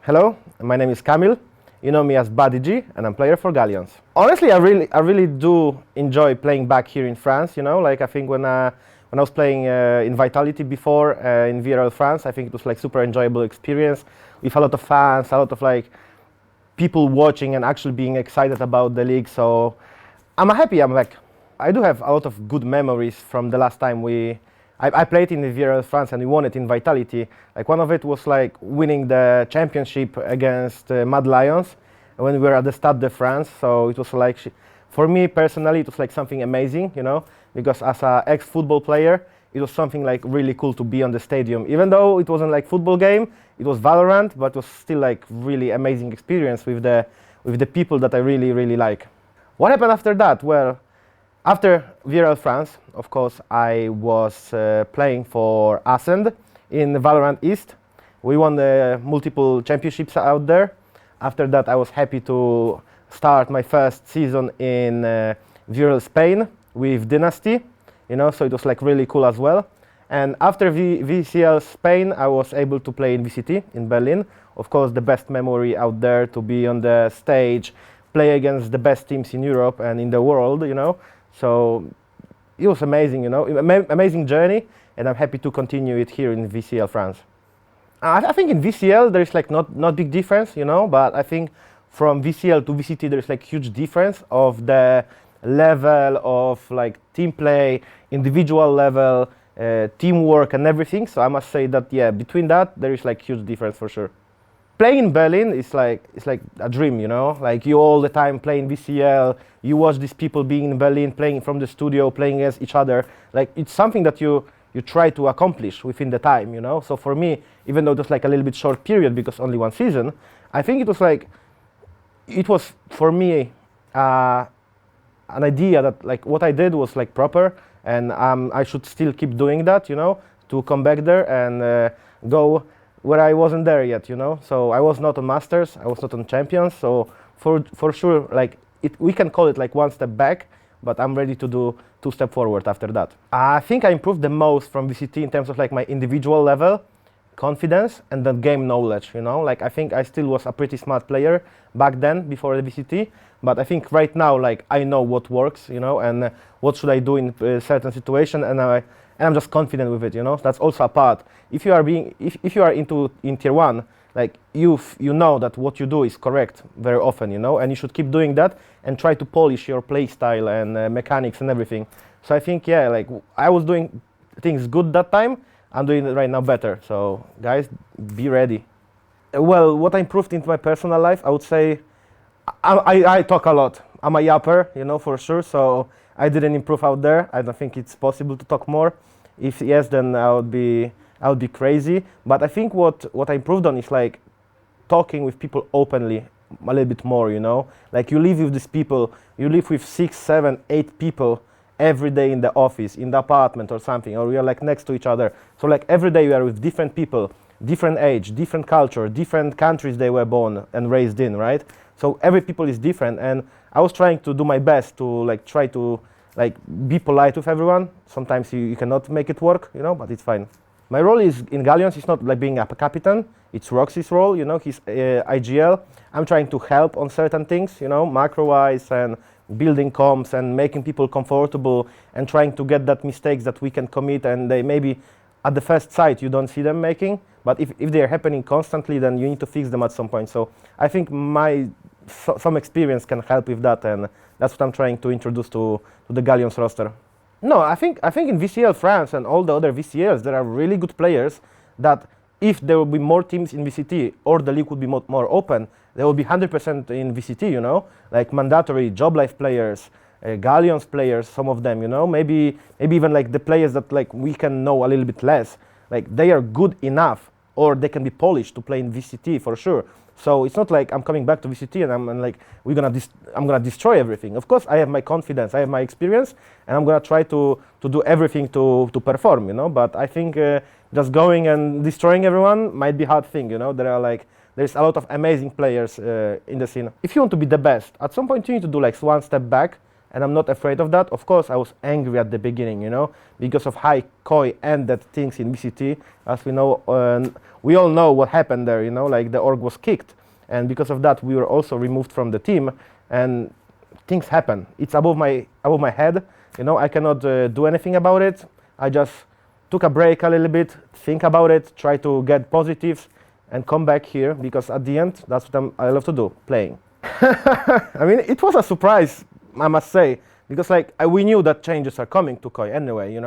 Hello, my name is Kamil. You know me as Buddy G, and I'm player for Gallions. Honestly, I really do enjoy playing back here in France. Like I think when I was playing in Vitality before in VRL France, I think it was like super enjoyable experience with a lot of fans, a lot of like people watching and actually being excited about the league. So I'm happy I'm back. I do have a lot of good memories from the last time I played in the VRL France and we won it in Vitality. Like one of it was like winning the championship against Mad Lions when we were at the Stade de France. So it was like, for me personally, it was like something amazing, because as an ex-football player, it was something like really cool to be on the stadium. Even though it wasn't like football game, it was Valorant, but it was still like really amazing experience with the people that I really like. What happened after that? Well, after VRL France, of course, I was playing for Ascend in Valorant East. We won the multiple championships out there. After that, I was happy to start my first season in VRL Spain with Dynasty, so it was like really cool as well. And after VCL Spain, I was able to play in VCT in Berlin. Of course, the best memory out there, to be on the stage, play against the best teams in Europe and in the world, So it was amazing, amazing journey, and I'm happy to continue it here in VCL France. I think in VCL there is like not big difference, but I think from VCL to VCT there is like huge difference of the level of like team play, individual level, teamwork and everything. So I must say that between that there is like huge difference for sure. Playing in Berlin is like a dream, like you all the time playing VCL, you watch these people being in Berlin, playing from the studio, playing against each other. Like it's something that you try to accomplish within the time, So for me, even though it was like a little bit short period because only one season, I think it was for me an idea that like what I did was like proper, and I should still keep doing that, to come back there and go where I wasn't there yet, So I was not on Masters, I was not on Champions, so for sure, like we can call it like one step back, but I'm ready to do 2 steps forward after that. I think I improved the most from VCT in terms of like my individual level, confidence, and then game knowledge, Like I think I still was a pretty smart player back then before the VCT, but I think right now like I know what works, and what should I do in a certain situation, and I'm just confident with it, That's also a part. If you are if you are in tier 1, like you know that what you do is correct very often, and you should keep doing that and try to polish your play style and mechanics and everything. So I think like I was doing things good that time. I'm doing it right now better. So guys, be ready. Well, what I improved into my personal life, I would say I talk a lot. I'm a yapper, for sure. So I didn't improve out there. I don't think it's possible to talk more. If yes, then I would be crazy. But I think what I improved on is like talking with people openly a little bit more, Like you live with these people, you live with 6, 7, 8 people every day in the office, in the apartment or something, or we are like next to each other. So like every day we are with different people, different age, different culture, different countries they were born and raised in, right? So every people is different, and I was trying to do my best to like try to like be polite with everyone. Sometimes you cannot make it work, but it's fine. My role is in Gallions, it's not like being a captain, it's Roxy's role, he's IGL. I'm trying to help on certain things, macro-wise and building comps and making people comfortable and trying to get that mistakes that we can commit and they maybe at the first sight you don't see them making, but if they're happening constantly, then you need to fix them at some point. So I think some experience can help with that, and that's what I'm trying to introduce to the Gallions roster. No, I think in VCL France and all the other VCLs, there are really good players that if there will be more teams in VCT or the league would be more open, there will be 100% in VCT, like mandatory job life players, Gallions players, some of them, maybe even like the players that like we can know a little bit less, like they are good enough or they can be polished to play in VCT for sure. So it's not like I'm coming back to VCT and I'm like I'm gonna destroy everything. Of course, I have my confidence, I have my experience, and I'm gonna try to do everything to perform, But I think just going and destroying everyone might be a hard thing, There's a lot of amazing players in the scene. If you want to be the best, at some point you need to do like one step back and I'm not afraid of that. Of course, I was angry at the beginning, because of how Koi ended things in VCT. As we know, we all know what happened there, like the org was kicked, and because of that, we were also removed from the team, and things happen. It's above my head, I cannot do anything about it. I just took a break a little bit, think about it, try to get positives, and come back here, because at the end, that's what I love to do, playing. I mean, it was a surprise, I must say, because we knew that changes are coming to Koi anyway,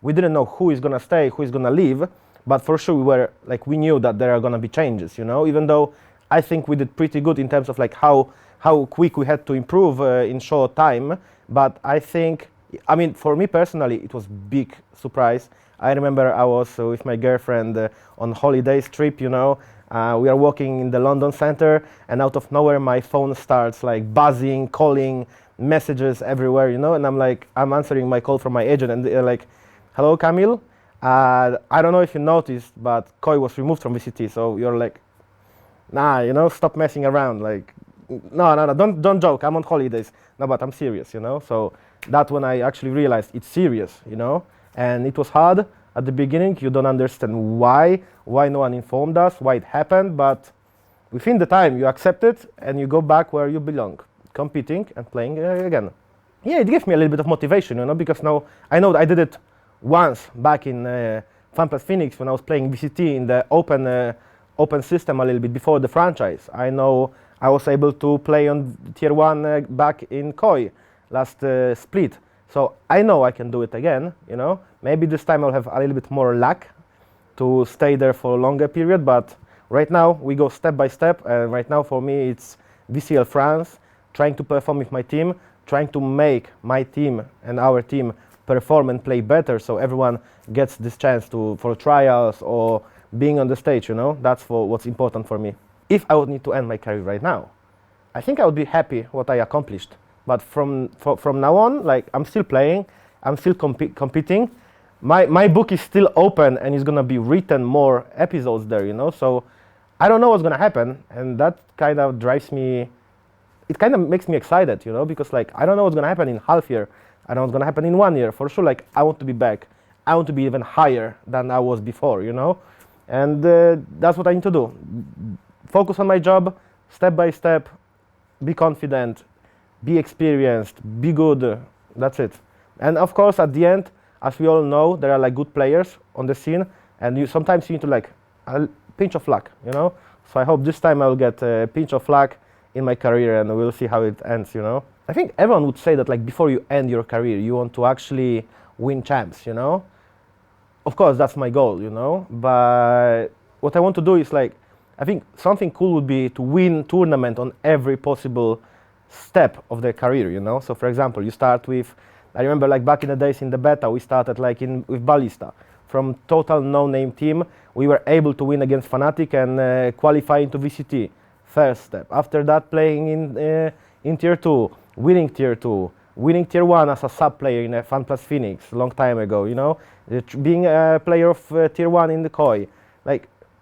We didn't know who is gonna stay, who is gonna leave, but for sure we knew that there are gonna be changes, Even though I think we did pretty good in terms of how quick we had to improve in short time, but I mean, for me personally, it was big surprise. I remember I was with my girlfriend on holidays trip, we are walking in the London Center, and out of nowhere my phone starts buzzing, calling, messages everywhere, and I'm answering my call from my agent, and they're like, "Hello, Kamil. I don't know if you noticed, but Koi was removed from VCT." So you're like, "Nah, stop messing around. No, don't joke. I'm on holidays." No, but I'm serious, So that's when I actually realized it's serious, And it was hard at the beginning. You don't understand why no one informed us, why it happened, but within the time you accept it and you go back where you belong, competing and playing again. Yeah, it gave me a little bit of motivation, because now I know that I did it once back in FunPlus Phoenix when I was playing VCT in the open system a little bit before the franchise. I know I was able to play on Tier 1 back in Koi last split. So I know I can do it again, Maybe this time I'll have a little bit more luck to stay there for a longer period, but right now we go step by step, and right now for me it's VCL France, trying to perform with my team, trying to make my team and our team perform and play better, so everyone gets this chance for trials or being on the stage, That's what's important for me. If I would need to end my career right now, I think I would be happy what I accomplished. But from now on, I'm still playing, I'm still competing. My book is still open, and it's gonna be written more episodes there, So I don't know what's gonna happen, and that kind of drives me. It kind of makes me excited, because I don't know what's gonna happen in half year. I don't know what's gonna happen in 1 year. For sure, I want to be back. I want to be even higher than I was before, And that's what I need to do. Focus on my job, step by step, be confident, be experienced, be good, that's it. And of course, at the end, as we all know, there are good players on the scene, and sometimes you need to a pinch of luck, So I hope this time I'll get a pinch of luck in my career, and we'll see how it ends, I think everyone would say that before you end your career, you want to actually win champs, Of course, that's my goal, But what I want to do is I think something cool would be to win tournament on every possible step of their career, So for example, you start with, I remember back in the days in the beta, we started with Ballista. From total no-name team, we were able to win against Fnatic and qualify into VCT. First step. After that, playing in Tier 2, winning Tier 2, winning Tier 1 as a sub-player in FunPlus Phoenix a long time ago, Being a player of Tier 1 in the Koi.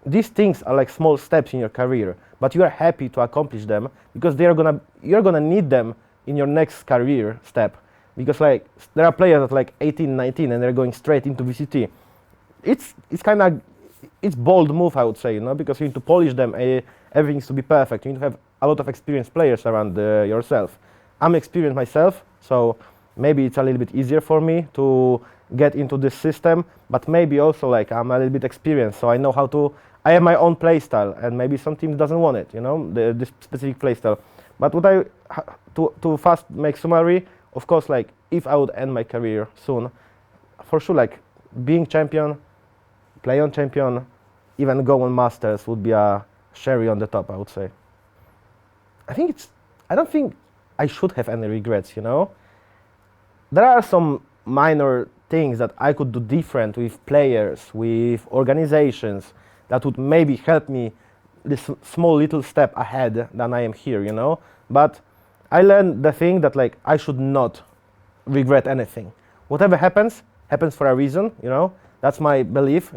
These things are small steps in your career, but you are happy to accomplish them because you're gonna need them in your next career step. Because there are players at 18, 19 and they're going straight into VCT. It's bold move, I would say, because you need to polish them. Everything needs to be perfect. You need to have a lot of experienced players around yourself. I'm experienced myself, so maybe it's a little bit easier for me to get into this system, but maybe also I'm a little bit experienced, so I know how to. I have my own play style, and maybe some team doesn't want it, this specific play style. But to fast make summary, of course, if I would end my career soon, for sure, being champion, play on champion, even go on masters would be a cherry on the top, I would say. I don't think I should have any regrets, There are some minor things that I could do different with players, with organizations, that would maybe help me this small little step ahead than I am here, But I learned the thing that I should not regret anything. Whatever happens for a reason, That's my belief,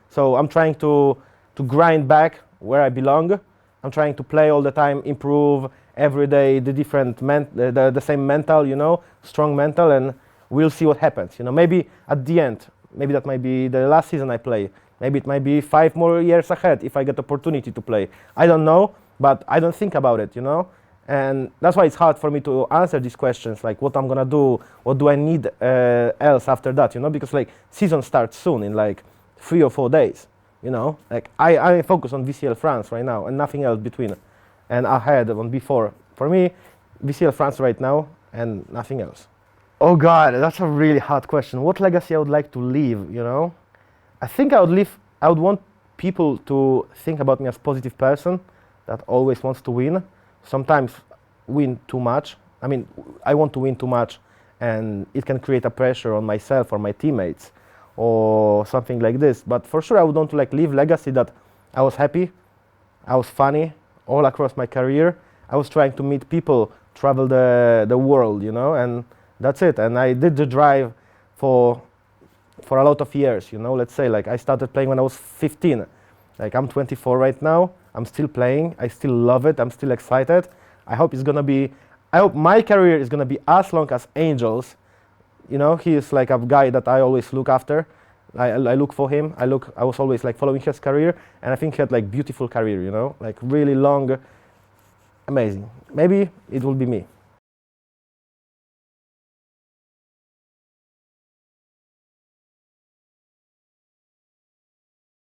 So I'm trying to grind back where I belong. I'm trying to play all the time, improve, every day the different the same mental, you know, strong mental, and we'll see what happens. You know, maybe at the end, maybe that might be the last season I play. Maybe it might be 5 more years ahead if I get opportunity to play. I don't know, but I don't think about it, you know. And that's why it's hard for me to answer these questions, like what I'm gonna do, what do I need else after that, you know, because like season starts soon in like 3 or 4 days, you know. Like I focus on VCL France right now and nothing else between and ahead on before. For me, VCL France right now and nothing else. Oh God, that's a really hard question. What legacy I would like to leave, you know? I think I would want people to think about me as positive person that always wants to win. Sometimes win too much. I mean, I want to win too much and it can create a pressure on myself or my teammates or something like this. But for sure I would want to like leave legacy that I was happy, I was funny all across my career. I was trying to meet people, travel the world, you know, and that's it. And I did the drive for a lot of years, you know. Let's say like I started playing when I was 15. Like I'm 24 right now. I'm still playing. I still love it. I'm still excited. I hope my career is gonna be as long as Angel's. You know, he is like a guy that I always look after. I look for him. I was always like following his career, and I think he had like beautiful career. You know, like really long, amazing. Maybe it will be me.